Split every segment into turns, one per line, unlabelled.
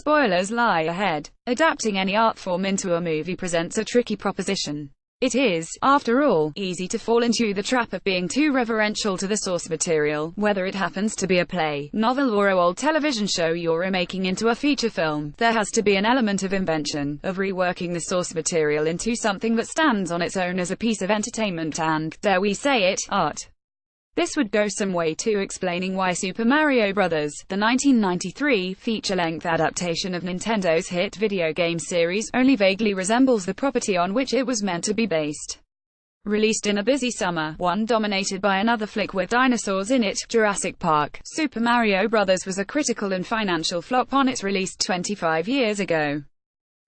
Spoilers lie ahead. Adapting any art form into a movie presents a tricky proposition. It is, after all, easy to fall into the trap of being too reverential to the source material, whether it happens to be a play, novel or an old television show you're remaking into a feature film. There has to be an element of invention, of reworking the source material into something that stands on its own as a piece of entertainment and, dare we say it, art. This would go some way to explaining why Super Mario Bros., the 1993 feature-length adaptation of Nintendo's hit video game series, only vaguely resembles the property on which it was meant to be based. Released in a busy summer, one dominated by another flick with dinosaurs in it, Jurassic Park, Super Mario Bros. Was a critical and financial flop on its release 25 years ago.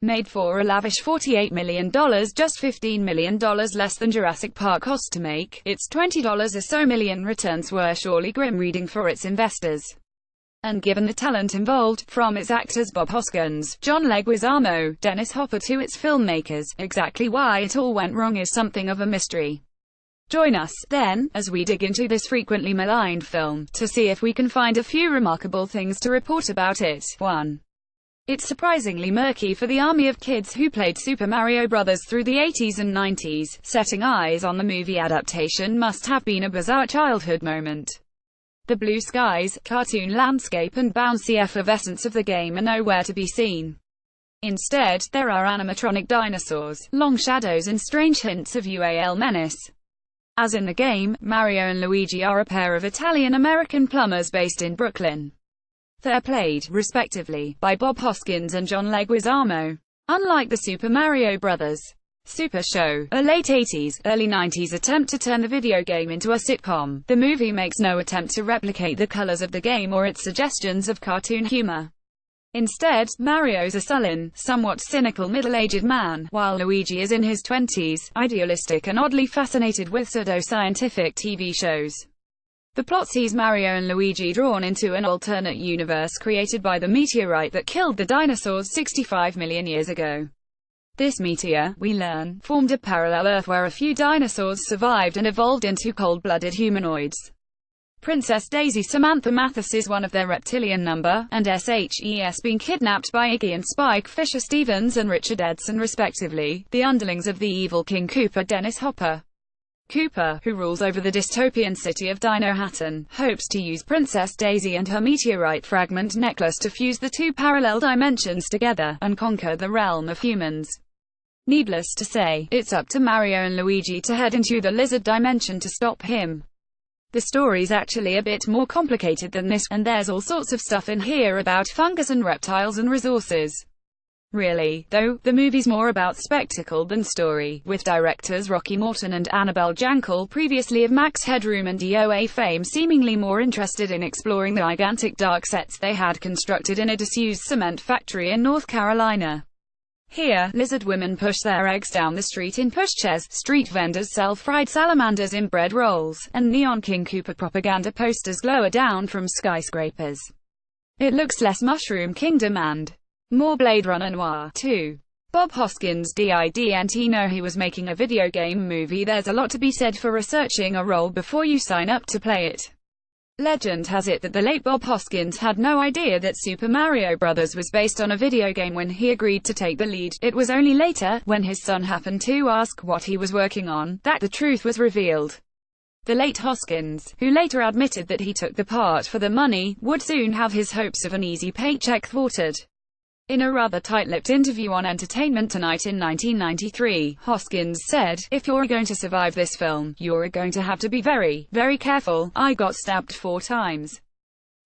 Made for a lavish $48 million, just $15 million less than Jurassic Park cost to make, its $20 or so million returns were surely grim reading for its investors. And given the talent involved, from its actors Bob Hoskins, John Leguizamo, Dennis Hopper to its filmmakers, exactly why it all went wrong is something of a mystery. Join us, then, as we dig into this frequently maligned film, to see if we can find a few remarkable things to report about it. 1. It's surprisingly murky for the army of kids who played Super Mario Bros. Through the 80s and 90s. Setting eyes on the movie adaptation must have been a bizarre childhood moment. The blue skies, cartoon landscape and bouncy effervescence of the game are nowhere to be seen. Instead, there are animatronic dinosaurs, long shadows and strange hints of UAL menace. As in the game, Mario and Luigi are a pair of Italian-American plumbers based in Brooklyn. They're played, respectively, by Bob Hoskins and John Leguizamo. Unlike the Super Mario Bros. Super Show, a late 80s, early 90s attempt to turn the video game into a sitcom, the movie makes no attempt to replicate the colors of the game or its suggestions of cartoon humor. Instead, Mario's a sullen, somewhat cynical middle-aged man, while Luigi is in his 20s, idealistic and oddly fascinated with pseudo-scientific TV shows. The plot sees Mario and Luigi drawn into an alternate universe created by the meteorite that killed the dinosaurs 65 million years ago. This meteor, we learn, formed a parallel Earth where a few dinosaurs survived and evolved into cold-blooded humanoids. Princess Daisy Samantha Mathis is one of their reptilian number, and SHES being kidnapped by Iggy and Spike Fisher Stevens and Richard Edson respectively, the underlings of the evil King Koopa Dennis Hopper. Koopa, who rules over the dystopian city of Dinohattan, hopes to use Princess Daisy and her meteorite fragment necklace to fuse the two parallel dimensions together, and conquer the realm of humans. Needless to say, it's up to Mario and Luigi to head into the lizard dimension to stop him. The story's actually a bit more complicated than this, and there's all sorts of stuff in here about fungus and reptiles and resources. Really, though, the movie's more about spectacle than story, with directors Rocky Morton and Annabelle Jankel, previously of Max Headroom and DOA fame, seemingly more interested in exploring the gigantic dark sets they had constructed in a disused cement factory in North Carolina. Here, lizard women push their eggs down the street in pushchairs, street vendors sell fried salamanders in bread rolls, and neon King Koopa propaganda posters glower down from skyscrapers. It looks less Mushroom Kingdom and more Blade Runner noir, too. Bob Hoskins didn't know he was making a video game movie. There's a lot to be said for researching a role before you sign up to play it. Legend has it that the late Bob Hoskins had no idea that Super Mario Bros. Was based on a video game when he agreed to take the lead. It was only later, when his son happened to ask what he was working on, that the truth was revealed. The late Hoskins, who later admitted that he took the part for the money, would soon have his hopes of an easy paycheck thwarted. In a rather tight-lipped interview on Entertainment Tonight in 1993, Hoskins said, "If you're going to survive this film, you're going to have to be very, very careful. I got stabbed 4 times.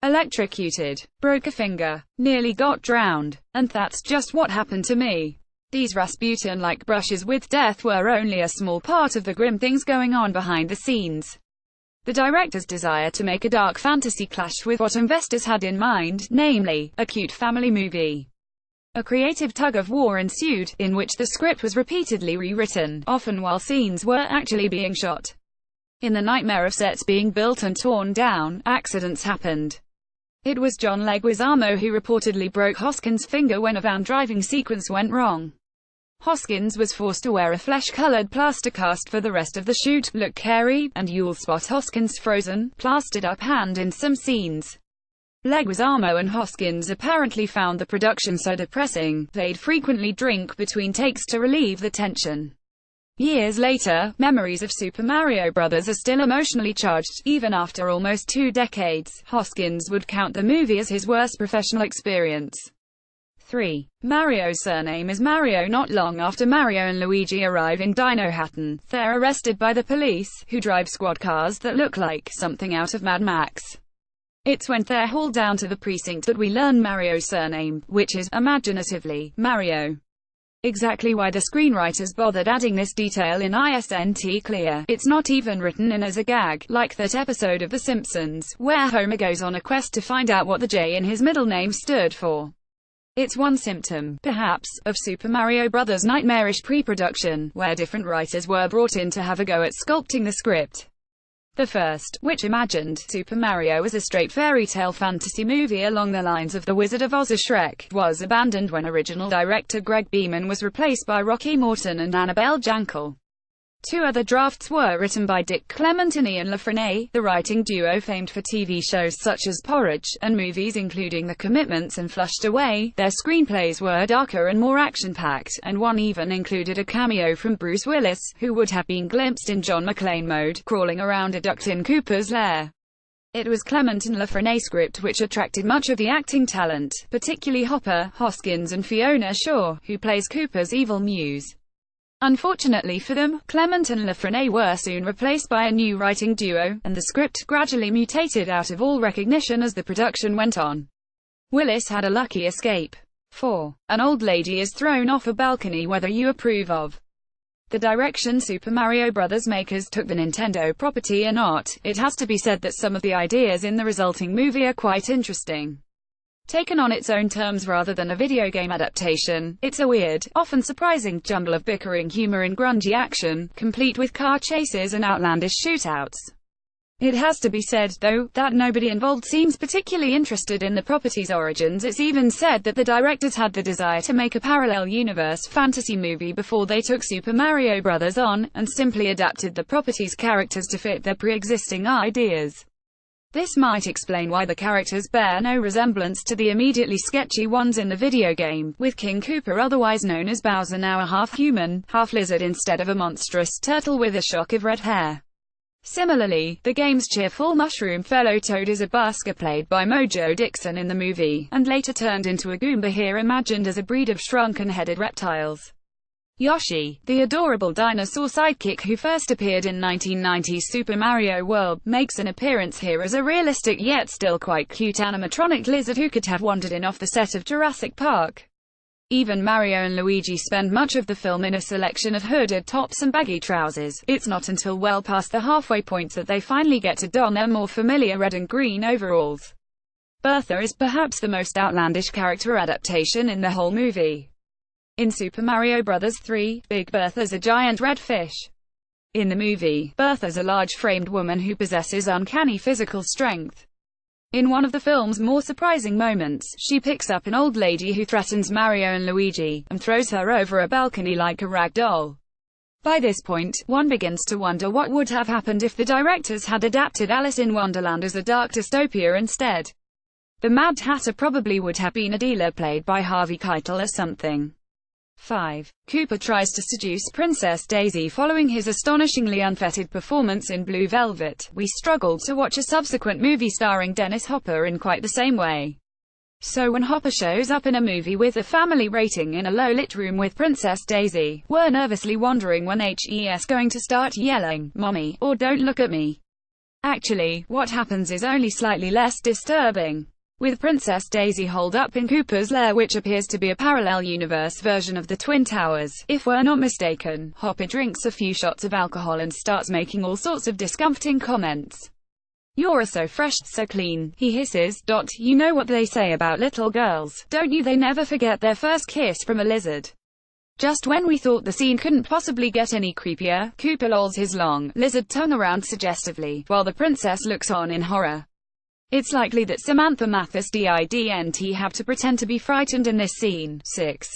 Electrocuted. Broke a finger. Nearly got drowned. And that's just what happened to me." These Rasputin-like brushes with death were only a small part of the grim things going on behind the scenes. The director's desire to make a dark fantasy clashed with what investors had in mind, namely, a cute family movie. A creative tug-of-war ensued, in which the script was repeatedly rewritten, often while scenes were actually being shot. In the nightmare of sets being built and torn down, accidents happened. It was John Leguizamo who reportedly broke Hoskins' finger when a van driving sequence went wrong. Hoskins was forced to wear a flesh-colored plaster cast for the rest of the shoot. Look Carey, and you'll spot Hoskins' frozen, plastered-up hand in some scenes. Leguizamo and Hoskins apparently found the production so depressing, they'd frequently drink between takes to relieve the tension. Years later, memories of Super Mario Bros. Are still emotionally charged, even after almost 2 decades. Hoskins would count the movie as his worst professional experience. 3. Mario's surname is Mario. Not long after Mario and Luigi arrive in Dino Hatton, they're arrested by the police, who drive squad cars that look like something out of Mad Max. It's when they're hauled down to the precinct that we learn Mario's surname, which is, imaginatively, Mario. Exactly why the screenwriters bothered adding this detail in isn't clear. It's not even written in as a gag, like that episode of The Simpsons, where Homer goes on a quest to find out what the J in his middle name stood for. It's one symptom, perhaps, of Super Mario Bros.' nightmarish pre-production, where different writers were brought in to have a go at sculpting the script. The first, which imagined Super Mario as a straight fairy tale fantasy movie along the lines of The Wizard of Oz or Shrek, was abandoned when original director Greg Beeman was replaced by Rocky Morton and Annabelle Jankel. 2 other drafts were written by Dick Clement and Ian La Frenais, the writing duo famed for TV shows such as Porridge, and movies including The Commitments and Flushed Away. Their screenplays were darker and more action-packed, and one even included a cameo from Bruce Willis, who would have been glimpsed in John McClane mode, crawling around a duct in Cooper's lair. It was Clement and La Frenais' script which attracted much of the acting talent, particularly Hopper, Hoskins and Fiona Shaw, who plays Cooper's evil muse. Unfortunately for them, Clement and La Frenais were soon replaced by a new writing duo, and the script gradually mutated out of all recognition as the production went on. Willis had a lucky escape. 4. An old lady is thrown off a balcony. Whether you approve of the direction Super Mario Bros. Makers took the Nintendo property or not, it has to be said that some of the ideas in the resulting movie are quite interesting. Taken on its own terms rather than a video game adaptation, it's a weird, often surprising, jumble of bickering humor and grungy action, complete with car chases and outlandish shootouts. It has to be said, though, that nobody involved seems particularly interested in the property's origins. It's even said that the directors had the desire to make a parallel universe fantasy movie before they took Super Mario Bros. On, and simply adapted the property's characters to fit their pre-existing ideas. This might explain why the characters bear no resemblance to the immediately sketchy ones in the video game, with King Koopa otherwise known as Bowser now a half-human, half-lizard instead of a monstrous turtle with a shock of red hair. Similarly, the game's cheerful mushroom fellow Toad is a busker played by Mojo Dixon in the movie, and later turned into a Goomba here imagined as a breed of shrunken-headed reptiles. Yoshi, the adorable dinosaur sidekick who first appeared in 1990's Super Mario World, makes an appearance here as a realistic yet still quite cute animatronic lizard who could have wandered in off the set of Jurassic Park. Even Mario and Luigi spend much of the film in a selection of hooded tops and baggy trousers. It's not until well past the halfway point that they finally get to don their more familiar red and green overalls. Bertha is perhaps the most outlandish character adaptation in the whole movie. In Super Mario Bros. 3, Big Bertha's a giant red fish. In the movie, Bertha's a large-framed woman who possesses uncanny physical strength. In one of the film's more surprising moments, she picks up an old lady who threatens Mario and Luigi, and throws her over a balcony like a rag doll. By this point, one begins to wonder what would have happened if the directors had adapted Alice in Wonderland as a dark dystopia instead. The Mad Hatter probably would have been a dealer played by Harvey Keitel or something. 5. Koopa tries to seduce Princess Daisy following his astonishingly unfettered performance in Blue Velvet. We struggled to watch a subsequent movie starring Dennis Hopper in quite the same way. So when Hopper shows up in a movie with a family rating in a low-lit room with Princess Daisy, we're nervously wondering when he's going to start yelling, "Mommy," or "Don't look at me." Actually, what happens is only slightly less disturbing. With Princess Daisy holed up in Koopa's lair, which appears to be a parallel universe version of the Twin Towers, if we're not mistaken, Hopper drinks a few shots of alcohol and starts making all sorts of discomforting comments. "You're so fresh, so clean," he hisses. "You know what they say about little girls, don't you? They never forget their first kiss from a lizard." Just when we thought the scene couldn't possibly get any creepier, Koopa lolls his long, lizard tongue around suggestively, while the princess looks on in horror. It's likely that Samantha Mathis didn't have to pretend to be frightened in this scene. 6.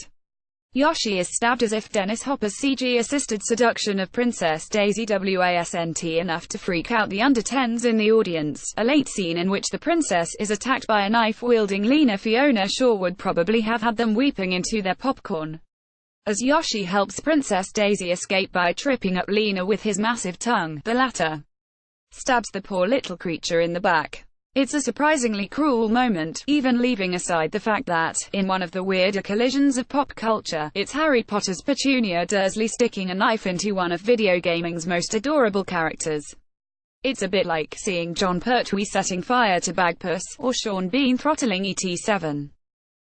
Yoshi is stabbed as if Dennis Hopper's CG-assisted seduction of Princess Daisy wasn't enough to freak out the under-10s in the audience. A late scene in which the princess is attacked by a knife-wielding Lena Fiona Shaw would probably have had them weeping into their popcorn, as Yoshi helps Princess Daisy escape by tripping up Lena with his massive tongue. The latter stabs the poor little creature in the back. It's a surprisingly cruel moment, even leaving aside the fact that, in one of the weirder collisions of pop culture, it's Harry Potter's Petunia Dursley sticking a knife into one of video gaming's most adorable characters. It's a bit like seeing Jon Pertwee setting fire to Bagpuss, or Sean Bean throttling ET7.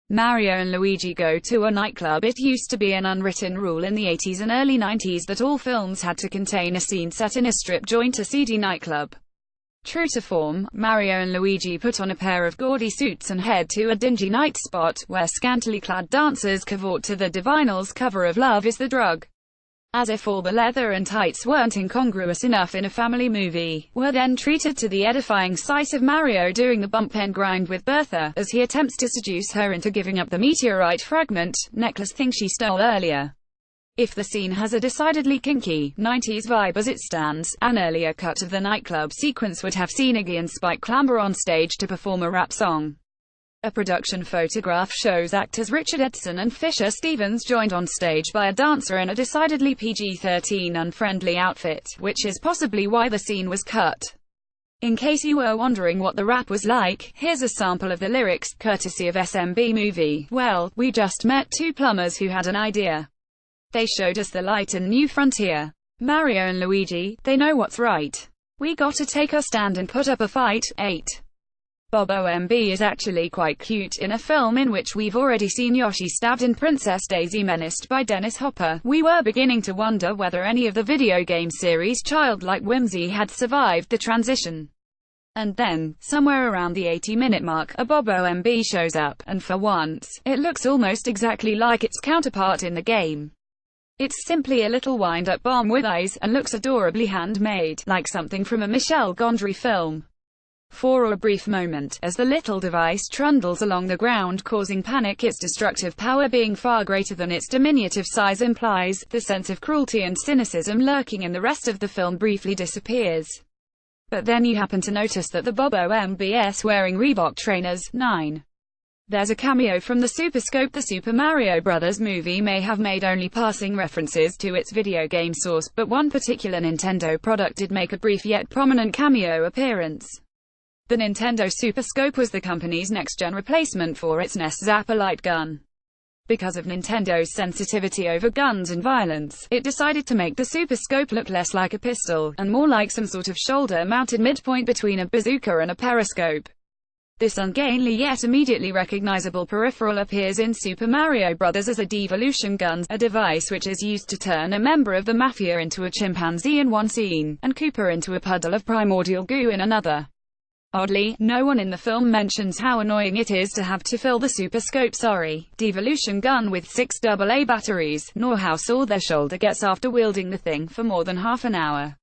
Mario and Luigi go to a nightclub. It used to be an unwritten rule in the 80s and early 90s that all films had to contain a scene set in a strip joint or seedy nightclub. True to form, Mario and Luigi put on a pair of gaudy suits and head to a dingy night spot, where scantily clad dancers cavort to the Divinyls' cover of Love is the Drug. As if all the leather and tights weren't incongruous enough in a family movie, we're then treated to the edifying sight of Mario doing the bump and grind with Bertha, as he attempts to seduce her into giving up the meteorite fragment necklace thing she stole earlier. If the scene has a decidedly kinky, 90s vibe as it stands, an earlier cut of the nightclub sequence would have seen Iggy and Spike clamber on stage to perform a rap song. A production photograph shows actors Richard Edson and Fisher Stevens joined on stage by a dancer in a decidedly PG-13 unfriendly outfit, which is possibly why the scene was cut. In case you were wondering what the rap was like, here's a sample of the lyrics, courtesy of SMB Movie. Well, we just met two plumbers who had an idea. They showed us the light and new frontier. Mario and Luigi, they know what's right. We gotta take our stand and put up a fight. 8. Bob OMB is actually quite cute. In a film in which we've already seen Yoshi stabbed and Princess Daisy menaced by Dennis Hopper, we were beginning to wonder whether any of the video game series' childlike whimsy had survived the transition. And then, somewhere around the 80-minute mark, a Bob OMB shows up, and for once, it looks almost exactly like its counterpart in the game. It's simply a little wind-up bomb with eyes, and looks adorably handmade, like something from a Michel Gondry film. For a brief moment, as the little device trundles along the ground causing panic, its destructive power being far greater than its diminutive size implies, the sense of cruelty and cynicism lurking in the rest of the film briefly disappears. But then you happen to notice that the Bob OMB's wearing Reebok trainers. 9. There's a cameo from the Super Scope. The Super Mario Bros. Movie may have made only passing references to its video game source, but one particular Nintendo product did make a brief yet prominent cameo appearance. The Nintendo Super Scope was the company's next-gen replacement for its NES Zapper light gun. Because of Nintendo's sensitivity over guns and violence, it decided to make the Super Scope look less like a pistol, and more like some sort of shoulder-mounted midpoint between a bazooka and a periscope. This ungainly yet immediately recognizable peripheral appears in Super Mario Bros. As a devolution gun, a device which is used to turn a member of the Mafia into a chimpanzee in one scene, and Koopa into a puddle of primordial goo in another. Oddly, no one in the film mentions how annoying it is to have to fill the Super Scope devolution gun with 6 AA batteries, nor how sore their shoulder gets after wielding the thing for more than half an hour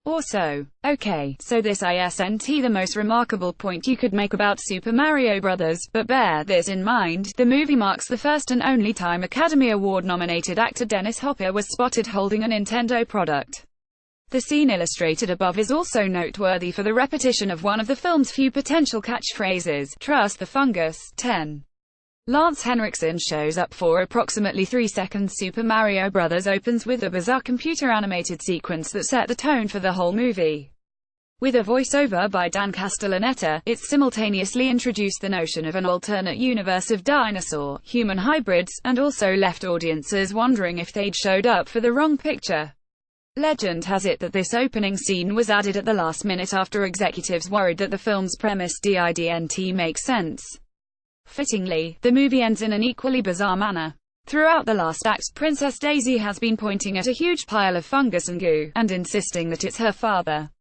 or so. Okay, so this isn't the most remarkable point you could make about Super Mario Bros., but bear this in mind, the movie marks the first and only time Academy Award-nominated actor Dennis Hopper was spotted holding a Nintendo product. The scene illustrated above is also noteworthy for the repetition of one of the film's few potential catchphrases, "Trust the fungus." 10. Lance Henriksen shows up for approximately 3 seconds. Super Mario Bros. Opens with a bizarre computer-animated sequence that set the tone for the whole movie. With a voiceover by Dan Castellaneta, it simultaneously introduced the notion of an alternate universe of dinosaur-human hybrids, and also left audiences wondering if they'd showed up for the wrong picture. Legend has it that this opening scene was added at the last minute after executives worried that the film's premise didn't make sense. Fittingly, the movie ends in an equally bizarre manner. Throughout the last act, Princess Daisy has been pointing at a huge pile of fungus and goo, and insisting that it's her father.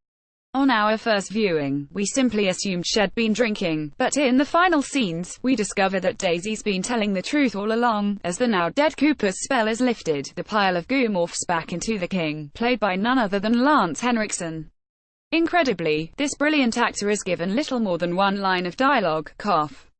On our first viewing, we simply assumed she'd been drinking, but in the final scenes, we discover that Daisy's been telling the truth all along. As the now-dead Koopa's spell is lifted, the pile of goo morphs back into the king, played by none other than Lance Henriksen. Incredibly, this brilliant actor is given little more than one line of dialogue. Cough.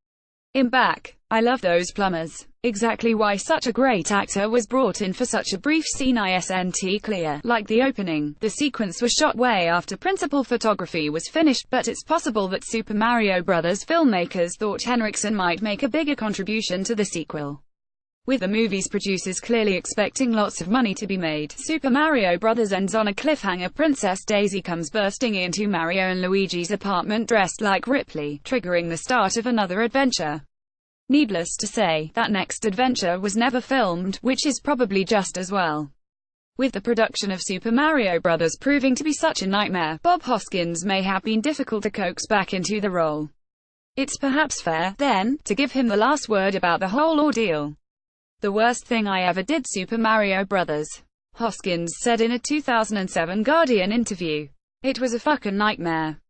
I'm back. I love those plumbers. Exactly why such a great actor was brought in for such a brief scene isn't clear. Like the opening, the sequence was shot way after principal photography was finished, but it's possible that Super Mario Bros. Filmmakers thought Henriksen might make a bigger contribution to the sequel. With the movie's producers clearly expecting lots of money to be made, Super Mario Bros. Ends on a cliffhanger. Princess Daisy comes bursting into Mario and Luigi's apartment dressed like Ripley, triggering the start of another adventure. Needless to say, that next adventure was never filmed, which is probably just as well. With the production of Super Mario Bros. Proving to be such a nightmare, Bob Hoskins may have been difficult to coax back into the role. It's perhaps fair, then, to give him the last word about the whole ordeal. The worst thing I ever did, Super Mario Bros. Hoskins said in a 2007 Guardian interview. It was a fucking nightmare.